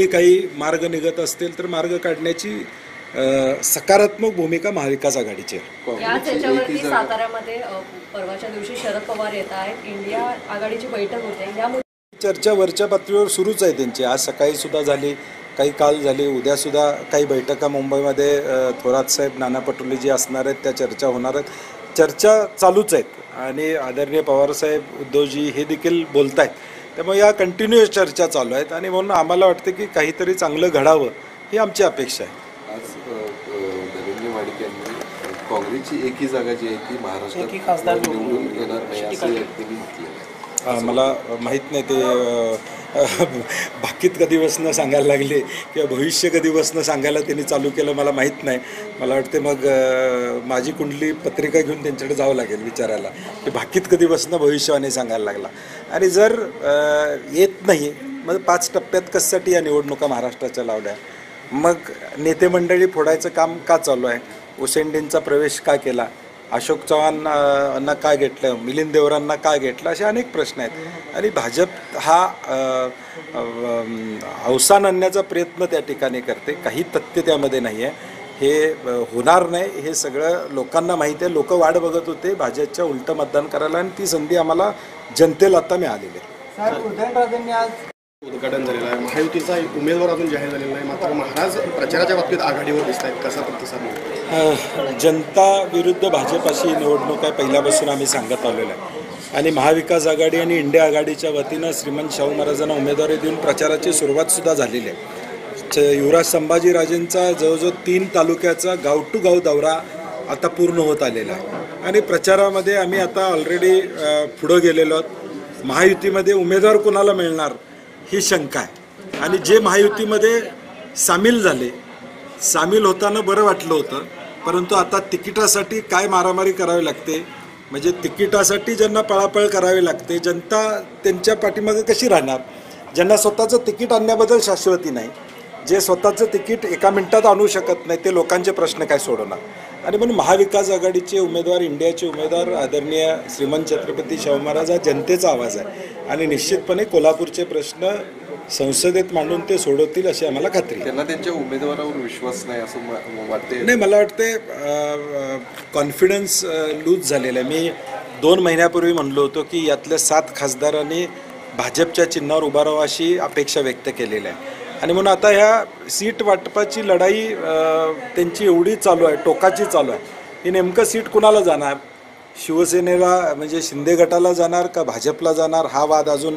काही मार्ग निघत असतील तर मार्ग काढण्याची सकारात्मक भूमिका महाविकास आघाडीची आहे. याच याच्यावरती साताऱ्यामध्ये परवाच्या दिवशी शरद पवार येत आहेत, इंडिया आघाडीची बैठक होते, यामुळे चर्चा वरच्या पातळीवर सुरूच आहे त्यांची. आज सकाळी सुद्धा झाली, काही काल झाली, उद्यासुद्धा काही बैठका मुंबईमध्ये थोरात साहेब, नाना पटोले जी असणार आहेत त्या चर्चा होणार आहेत. चर्चा चालूच आहेत आणि आदरणीय पवारसाहेब, उद्धवजी हे देखील बोलत आहेत. त्यामुळे या कंटिन्युअस चर्चा चालू आहेत आणि म्हणून आम्हाला वाटतं की काहीतरी चांगलं घडावं ही आमची अपेक्षा आहे. आज धनंजय माडिक यांनी काँग्रेसची एकही जागा जी आहे ती महाराष्ट्रात निवडून येणार नाही असं त्यांनी म्हटलेलं आहे. मला माहीत नाही ते बाकीत कधी बसणं सांगायला लागले किंवा भविष्य कधी बसणं सांगायला त्यांनी चालू केलं मला माहीत नाही. मला वाटते मग माझी कुंडली पत्रिका घेऊन त्यांच्याकडे जावं लागेल विचारायला की बाकीत कधी बसणं भविष्यवाणी सांगायला लागला. आणि जर येत नाही मग 5 टप्प्यात कशासाठी या निवडणुका महाराष्ट्राच्या लावल्या, मग नेते मंडळी फोडायचं काम का चालू आहे, उसेंडींचा प्रवेश का केला, अशोक चव्हाणांना का घेतलं, मिलिंद देवरांना का घेतलं, असे अनेक प्रश्न आहेत. आणि भाजप हा अवसान आणण्याचा प्रयत्न त्या ठिकाणी करते. काही तथ्य त्यामध्ये नाही आहे. हे होणार नाही हे सगळं लोकांना माहिती आहे. लोक वाट बघत होते भाजपच्या उलटं मतदान करायला आणि ती संधी आम्हाला जनतेला आता मिळालेली आहे. उद्घाटन झालेलं आहे, महायुतीचा उमेदवार अजून जाहीर झालेला नाही, मात्र महाराज प्रचाराच्या बाबतीत आघाडीवर दिसत आहेत, कसा प्रतिसाद मिळतो? जनता विरुद्ध भाजप अशी निवडणूक आहे पहिल्यापासून आम्ही सांगत आलेलो आहे. आणि महाविकास आघाडी आणि इंडिया आघाडीच्या वतीनं श्रीमंत शाहू महाराजांना उमेदवारी देऊन प्रचाराची सुरुवातसुद्धा झालेली आहे. युवराज संभाजीराजेंचा जवळजवळ 3 तालुक्याचा गाव टू गाव दौरा आता पूर्ण होत आलेला आहे. आणि प्रचारामध्ये आम्ही आता ऑलरेडी पुढं गेलेलो आहोत. महायुतीमध्ये उमेदवार कोणाला मिळणार ही शंका आहे. आणि जे महायुतीमध्ये सामील होताना बरं वाटलं होतं, परंतु आता तिकिटासाठी काय मारामारी करावी लागते, म्हणजे तिकिटासाठी ज्यांना पळापळ करावी लागते, जनता त्यांच्या पाठीमागे कशी राहणार. ज्यांना स्वतःचं तिकीट आणण्याबद्दल शाश्वती नाही, जे स्वतःचं तिकीट एका मिनिटात आणू शकत नाही, ते लोकांचे प्रश्न काय सोडवणार. आणि म्हणून महाविकास आघाडीचे उमेदवार, इंडियाचे उमेदवार आदरणीय श्रीमंत छत्रपती शाहू महाराज हा जनतेचा आवाज आहे. आणि निश्चितपणे कोल्हापूरचे प्रश्न संसदेत मांडून ते सोडवतील अशी आम्हाला खात्री आहे. त्यांना त्यांच्या उमेदवारावर विश्वास नाही असं वाटते? नाही, मला वाटते कॉन्फिडन्स लूज झालेला आहे. मी 2 महिन्यापूर्वी म्हणलो होतो की यातल्या 7 खासदारांनी भाजपच्या चिन्हावर उभा राहावं अशी अपेक्षा व्यक्त केलेली आहे. आणि म्हणून आता ह्या सीट वाटपाची लढाई त्यांची एवढी चालू आहे, टोकाची चालू आहे, ही नेमकं सीट कुणाला जाणार, शिवसेनेला म्हणजे शिंदे गटाला जाणार का भाजपला जाणार, हा वाद अजून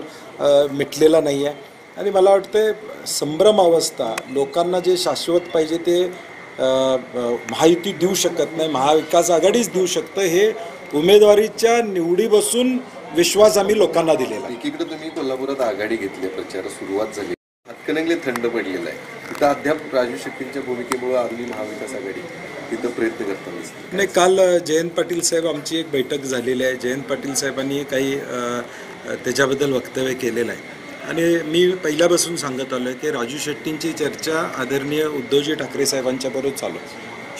मिटलेला नाही आहे. आणि मला वाटते संभ्रम अवस्था, लोकांना जे शाश्वत पाहिजे ते महायुती देऊ शकत नाही, महाविकास आघाडीच देऊ शकतं. हे उमेदवारीच्या निवडी बसून विश्वास आम्ही लोकांना दिलेला आहे. एकीकडे तुम्ही कोल्हापुरात आघाडी घेतली, प्रचार सुरुवात झाली, हातकणंगले थंड पडलेला आहे, तिथं अद्याप राजू शेट्टींच्या भूमिकेमुळे आम्ही महाविकास आघाडी तिथं प्रयत्न करताना नाही. काल जयंत पाटील साहेब आमची एक बैठक झालेली आहे. जयंत पाटील साहेबांनी काही त्याच्याबद्दल वक्तव्य केलेलं आहे. आणि मी पहिल्यापासून सांगत आलो आहे की राजू शेट्टींची चर्चा आदरणीय उद्धवजी ठाकरे साहेबांच्याबरोबर चालू आहे.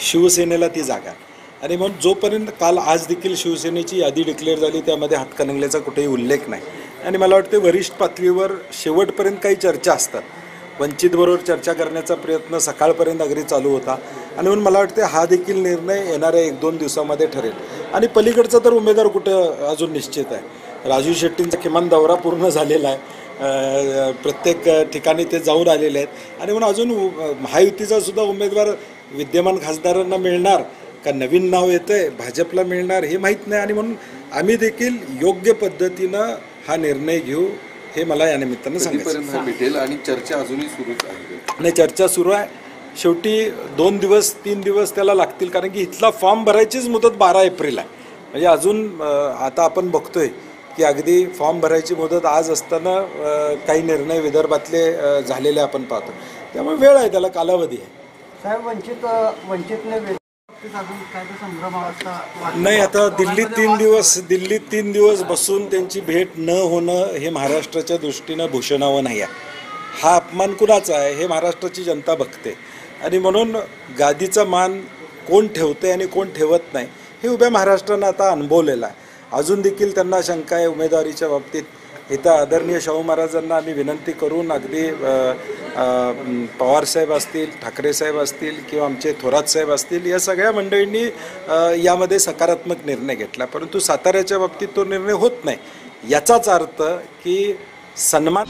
शिवसेनेला ती जागा आहे. आणि म्हणून जोपर्यंत आज देखील शिवसेनेची यादी डिक्लेअर झाली त्यामध्ये हातकणंगल्याचा कुठेही उल्लेख नाही. आणि मला वाटते वरिष्ठ पातळीवर शेवटपर्यंत काही चर्चा असतात. वंचितबरोबर चर्चा करण्याचा प्रयत्न सकाळपर्यंत अगदी चालू होता. आणि म्हणून मला वाटते हा देखील निर्णय येणाऱ्या 1-2 दिवसामध्ये ठरेल. आणि पलीकडचा तर उमेदवार कुठं अजून निश्चित आहे. राजू शेट्टींचा किमान दौरा पूर्ण झालेला आहे, प्रत्येक ठिकाणी ते जाऊन आलेले आहेत. आणि म्हणून अजून महायुतीचा सुद्धा उमेदवार विद्यमान खासदारांना मिळणार का नवीन नाव येतं आहे भाजपला मिळणार हे माहीत नाही. आणि म्हणून आम्ही देखील योग्य पद्धतीनं हा निर्णय घेऊ हे मला या निमित्तानं सांगायचं. भेटेल आणि चर्चा अजूनही सुरूच आहे? नाही, चर्चा सुरू आहे. शेवटी 2 दिवस 3 दिवस त्याला लागतील, कारण की इथला फॉर्म भरायचीच मुदत 12 एप्रिल आहे. म्हणजे अजून आता आपण बघतोय की अगदी फॉर्म भरायची मुदत आज असताना काही निर्णय विदर्भातले झालेले आपण पाहतो. त्यामुळे वेळ आहे, त्याला कालावधी आहे. साहेब, वंचितने नाही, आता दिल्लीत 3 दिवस बसून त्यांची भेट न होणं हे महाराष्ट्राच्या दृष्टीनं भूषणावं नाही आहे. हा अपमान कुणाचा आहे हे महाराष्ट्राची जनता बघते. आणि म्हणून गादीचा मान कोण ठेवते आणि कोण ठेवत नाही हे उभ्या महाराष्ट्रानं आता अनुभवलेलं आहे. अजून देखील त्यांना शंका आहे उमेदवारीच्या बाबतीत. इथं आदरणीय शाहू महाराजांना आम्ही विनंती करून अगदी पवारसाहेब असतील, ठाकरे साहेब असतील किंवा आमचे थोरात साहेब असतील, या सगळ्या मंडळींनी यामध्ये सकारात्मक निर्णय घेतला. परंतु साताऱ्याच्या बाबतीत तो निर्णय होत नाही. याचाच अर्थ की सन्मान